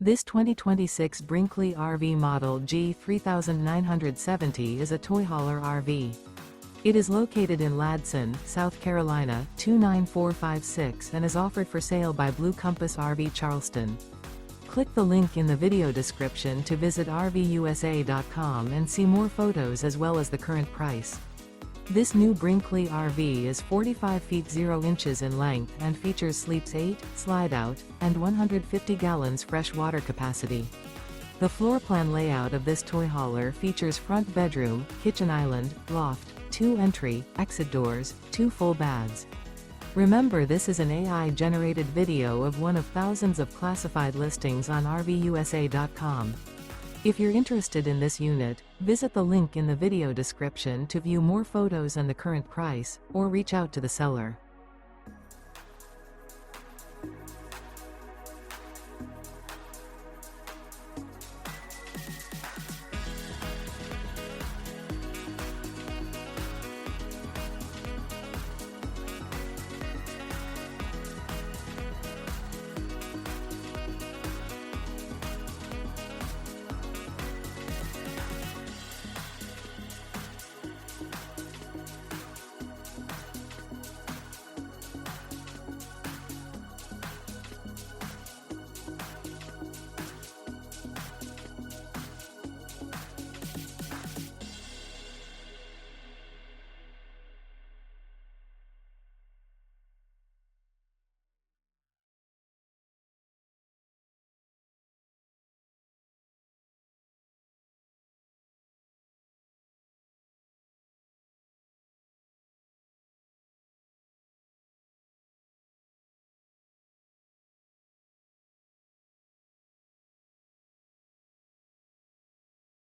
This 2026 Brinkley RV Model G 3970 is a toy hauler RV. It is located in Ladson, South Carolina, 29456 and is offered for sale by Blue Compass RV Charleston. Click the link in the video description to visit RVUSA.com and see more photos as well as the current price. This new Brinkley RV is 45 feet 0 inches in length and features sleeps 8, slide-out, and 150 gallons fresh water capacity. The floor plan layout of this toy hauler features front bedroom, kitchen island, loft, 2 entry, exit doors, 2 full baths. Remember, this is an AI-generated video of one of thousands of classified listings on RVUSA.com. If you're interested in this unit, visit the link in the video description to view more photos and the current price, or reach out to the seller.